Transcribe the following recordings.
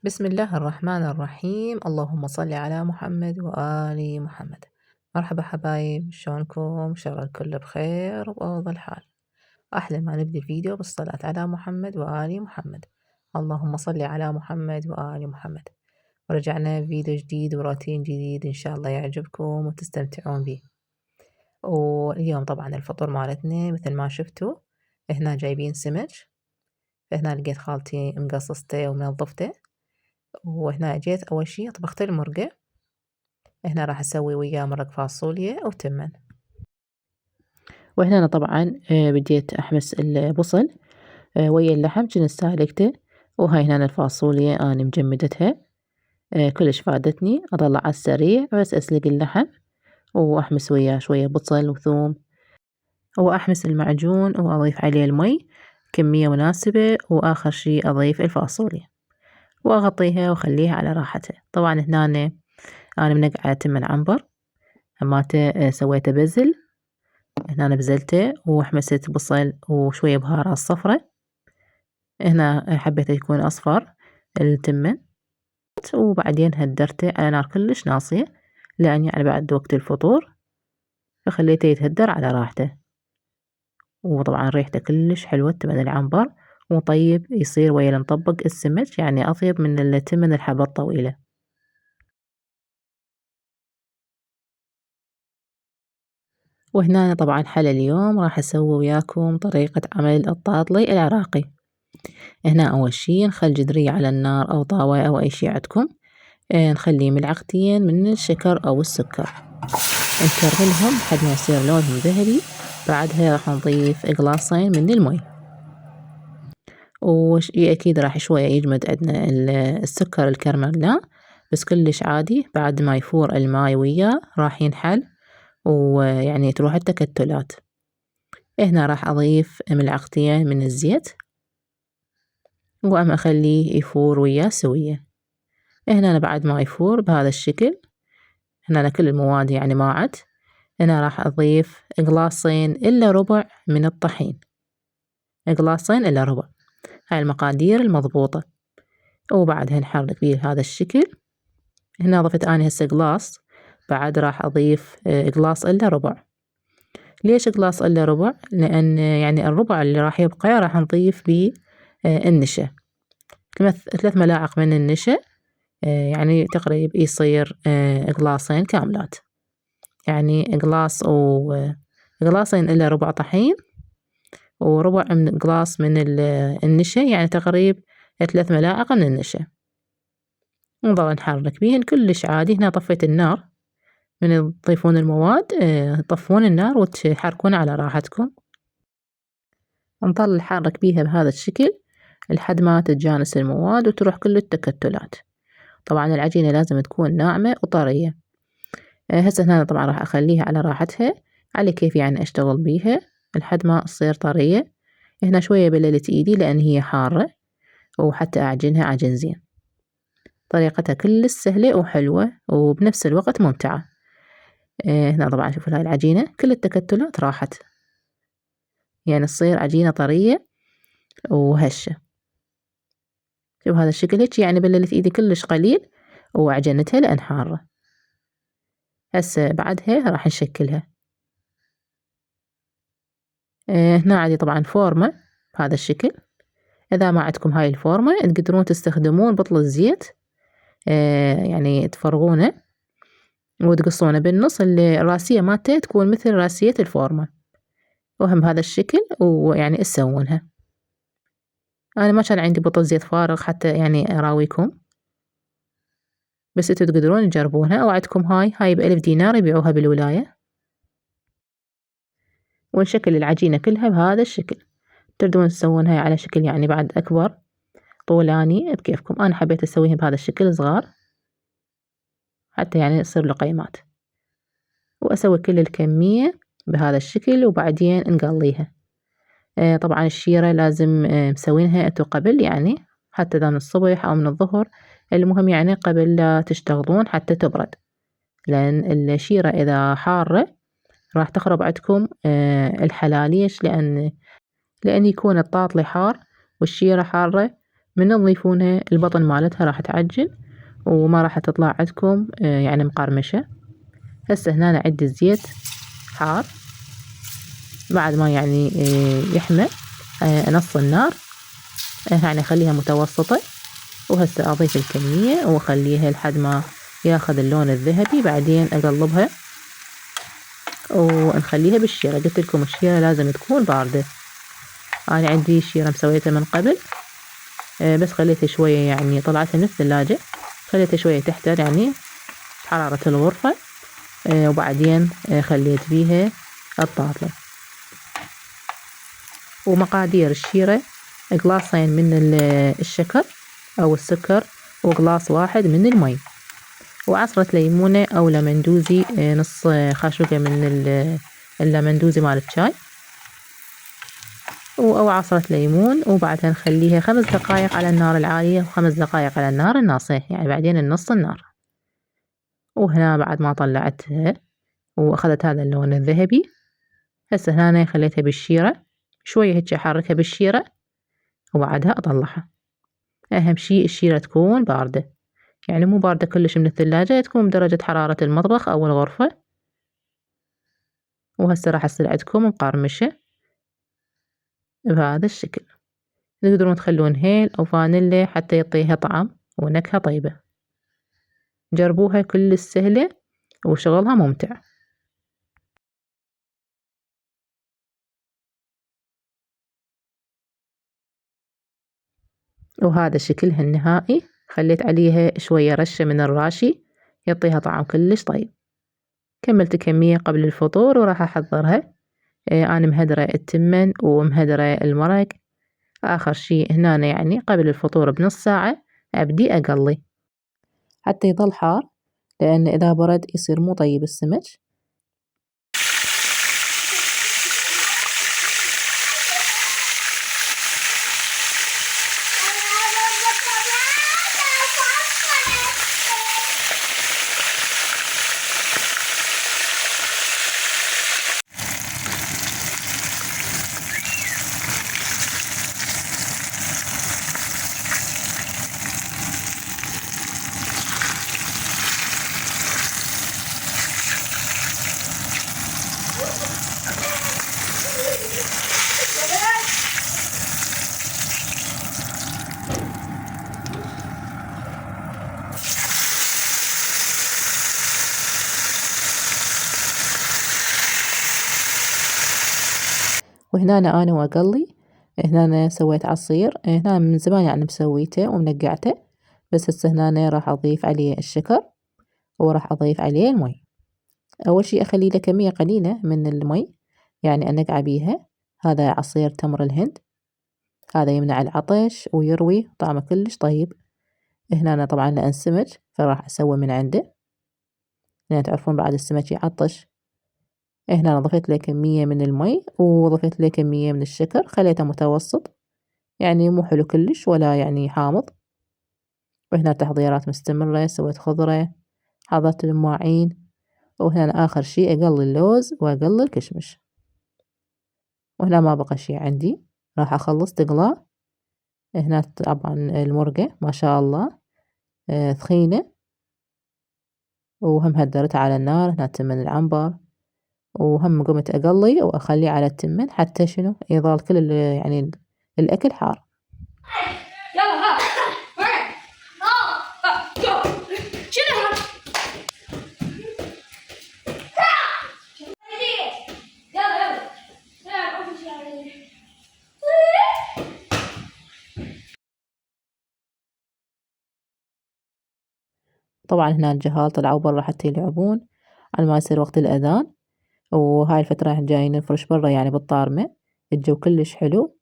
بسم الله الرحمن الرحيم. اللهم صل على محمد وآل محمد. مرحبا حبايب، شلونكم؟ إن شاء الله الكل بخير وبأفضل حال. أحلى ما نبدي الفيديو بالصلاة على محمد وآل محمد. اللهم صل على محمد وآل محمد. ورجعنا بفيديو جديد وروتين جديد، إن شاء الله يعجبكم وتستمتعون به. واليوم طبعا الفطور مالتنا مثل ما شفتوا، هنا جايبين سمك. هنا لقيت خالتي مقصصته ومنظفته. وهنا جيت أول شي طبخت المرقة. هنا راح أسوي وياه مرق فاصوليا وتمن. وهنا أنا طبعا بديت أحمس البصل ويا اللحم، كنت سالقته. وهاي هنا الفاصوليا أنا مجمدتها كلش فادتني. أطلع على السريع بس أسلق اللحم وأحمس وياه شوية بصل وثوم، وأحمس المعجون وأضيف عليه المي كمية مناسبة، وآخر شي أضيف الفاصوليا وأغطيها وأخليها على راحتها. طبعا هنا أنا منقعة تمن عنبر، هماته سويته بزل. هنا أنا بزلته وحمست بصل وشوية بهارات صفرة. هنا حبيته يكون أصفر التمن، وبعدين هدرته على نار كلش ناصية لأن يعني بعد وقت الفطور، فخليته يتهدر على راحته. وطبعا ريحته كلش حلوة تمن العنبر، وطيب يصير ويا المطبق السمك، يعني أطيب من التمن الحبة الطويلة. وهنا طبعا حلا اليوم راح أسوي وياكم طريقة عمل الطاطلي العراقي. هنا أول شي نخلي جدرية على النار أو طاوة أو أي شي عندكم. نخلي ملعقتين من الشكر أو السكر، نكرملهم لحد ما يصير لونهم ذهبي. بعدها راح نضيف قلاصين من المي، أكيد راح شوية يجمد عندنا السكر الكرملناه، بس كلش عادي. بعد ما يفور الماي وياه راح ينحل ويعني تروح التكتلات. هنا راح أضيف ملعقتين من الزيت وأم أخليه يفور وياه سوية. هنا أنا بعد ما يفور بهذا الشكل، هنا أنا كل المواد يعني ماعت. هنا راح أضيف قلاصين إلا ربع من الطحين، قلاصين إلا ربع. هاي المقادير المضبوطة. وبعدها نحرك بيه هذا الشكل. هنا ضفت أنا هسه قلاص، بعد راح أضيف قلاص إلا ربع. ليش قلاص إلا ربع؟ لأن يعني الربع اللي راح يبقى راح نضيف بيه النشا، 3 ملاعق من النشا، يعني تقريب يصير قلاصين كاملات. يعني قلاصين إلا ربع طحين وربع من قلاص من النشا، يعني تقريب 3 ملاعق من النشا. نظل نحرك بيهن كلش عادي. هنا طفيت النار، من تضيفون المواد طفون النار وتحركون على راحتكم. نظل نحرك بيها بهذا الشكل لحد ما تتجانس المواد وتروح كل التكتلات. طبعا العجينة لازم تكون ناعمة وطرية. هسه هنا طبعا راح أخليها على راحتها، على كيف يعني أشتغل بيها لحد ما تصير طرية. هنا شوية بللت إيدي لأن هي حارة، وحتى أعجنها عجن زين. طريقتها كلش سهلة وحلوة وبنفس الوقت ممتعة. هنا طبعا شوفوا هاي العجينة كل التكتلات راحت، يعني تصير عجينة طرية وهشة. شوف هذا الشكل هيك، يعني بللت إيدي كلش قليل وعجنتها لأن حارة. هسه بعدها راح نشكلها. هنا عندي طبعا فورمة بهذا الشكل. إذا ما عندكم هاي الفورمة تقدرون تستخدمون بطل الزيت، يعني تفرغونه وتقصونه بالنص، الراسية مالته تكون مثل راسية الفورمة، وهم بهذا الشكل ويعني تسوونها. أنا ما كان عندي بطل زيت فارغ حتى يعني أراويكم، بس انتوا تقدرون تجربونها. أو عندكم هاي ب1000 دينار يبيعوها بالولاية. ونشكل العجينة كلها بهذا الشكل. تقدرون تسوونها على شكل يعني بعد أكبر، طولاني بكيفكم. أنا حبيت أسويها بهذا الشكل صغار حتى يعني يصير لقيمات. وأسوي كل الكمية بهذا الشكل وبعدين نقليها. طبعا الشيرة لازم مسوينها انتو قبل، يعني حتى إذا من الصبح أو من الظهر، المهم يعني قبل لا تشتغلون حتى تبرد. لأن الشيرة إذا حارة راح تخرب عندكم الحلال. ليش؟ لأن يكون الطاطلي حار والشيرة حارة، من تضيفونها البطن مالتها راح تعجن وما راح تطلع عندكم يعني مقرمشة. هسه هنا عندي الزيت حار، بعد ما يعني يحمى أنص النار، يعني أخليها متوسطة، وهسه أضيف الكمية وأخليها لحد ما ياخذ اللون الذهبي، بعدين أقلبها ونخليها بالشيرة. قلت لكم الشيرة لازم تكون باردة. أنا عندي شيرة مسويتها من قبل، بس خليتها شوية يعني طلعتها من الثلاجة، خليتها شوية تحتر يعني حرارة الغرفة، وبعدين خليت فيها الطاولة. ومقادير الشيرة: قلاصين من الشكر أو السكر، وقلاص واحد من المي، وعصرة ليمونة أو لمندوزي، نص خاشوقة من اللمندوزي مال الشاي، أو عصرة ليمون. وبعدها نخليها 5 دقايق على النار العالية و5 دقايق على النار الناصية، يعني بعدين نص النار. وهنا بعد ما طلعتها وأخذت هذا اللون الذهبي، هسه هنا خليتها بالشيرة شوية هيك أحركها بالشيرة وبعدها أطلعها. أهم شي الشيرة تكون باردة، يعني مو باردة كلش من الثلاجة، تكون بدرجة حرارة المطبخ أو الغرفة. وهسه راح تصير عندكم مقرمشة بهذا الشكل. تقدرون تخلون هيل أو فانيلا حتى يعطيها طعم ونكهة طيبة. جربوها كلش سهلة وشغلها ممتع. وهذا شكلها النهائي. خليت عليها شوية رشة من الراشي يعطيها طعم كلش طيب. كملت كمية قبل الفطور وراح أحضرها. أنا مهدرة التمن ومهدرة المرق. آخر شي هنا يعني قبل الفطور بنص ساعة أبدي أقلي حتى يظل حار، لأن إذا برد يصير مو طيب السمك. وهنا أنا وأقلي، هنا أنا سويت عصير، هنا من زمان يعني مسويته ومنقعته، بس هسه هنا راح أضيف عليه الشكر وراح أضيف عليه المي. أول شي أخلي له كمية قليلة من المي يعني أنقع بيها. هذا عصير تمر الهند، هذا يمنع العطش ويروي، طعمه كلش طيب. هنا أنا طبعا لأن سمك فراح أسوي من عنده، لأن تعرفون بعد السمك يعطش. هنا أنا ضفت له كمية من المي وضفت له كمية من الشكر، خليته متوسط يعني مو حلو كلش ولا يعني حامض. وهنا تحضيرات مستمرة، سويت خضرة، حضرت المواعين. وهنا آخر شي أقلي اللوز وأقلي الكشمش. وهنا ما بقى شي عندي، راح أخلص تقلاه. هنا طبعا المرقة ما شاء الله ثخينة، وهم هدرتها على النار. هنا تمن العنبر، وهم قمت أقلي وأخليه على التمن حتى شنو يظل كل يعني الأكل حار. طبعا هنا الجهال طلعوا برا حتى يلعبون على ما يصير وقت الأذان. وهاي الفترة جايين نفرش برا يعني بالطارمة، الجو كلش حلو.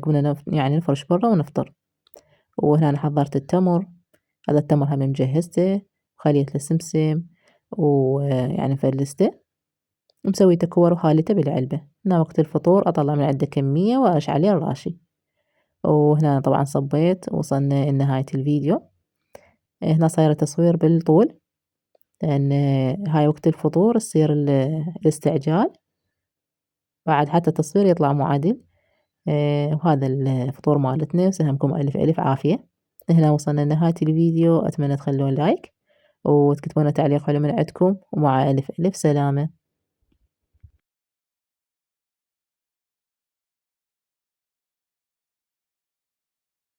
قمنا يعني نفرش برا ونفطر. وهنا أنا حضرت التمر، هذا التمر هم مجهزته وخليت له سمسم ويعني مفلسته، مسويته كور وخالته بالعلبة. هنا وقت الفطور أطلع من عنده كمية وأرش عليه الراشي. وهنا طبعا صبيت. وصلنا لنهاية الفيديو. هنا صاير تصوير بالطول، لأن هاي وقت الفطور يصير الاستعجال، بعد حتى التصوير يطلع مو عدل. وهذا الفطور مالتنا، وسهمكم ألف ألف عافية. هنا وصلنا لنهاية الفيديو، أتمنى تخلون لايك وتكتبون تعليق حلو من عندكم، ومع ألف ألف سلامة.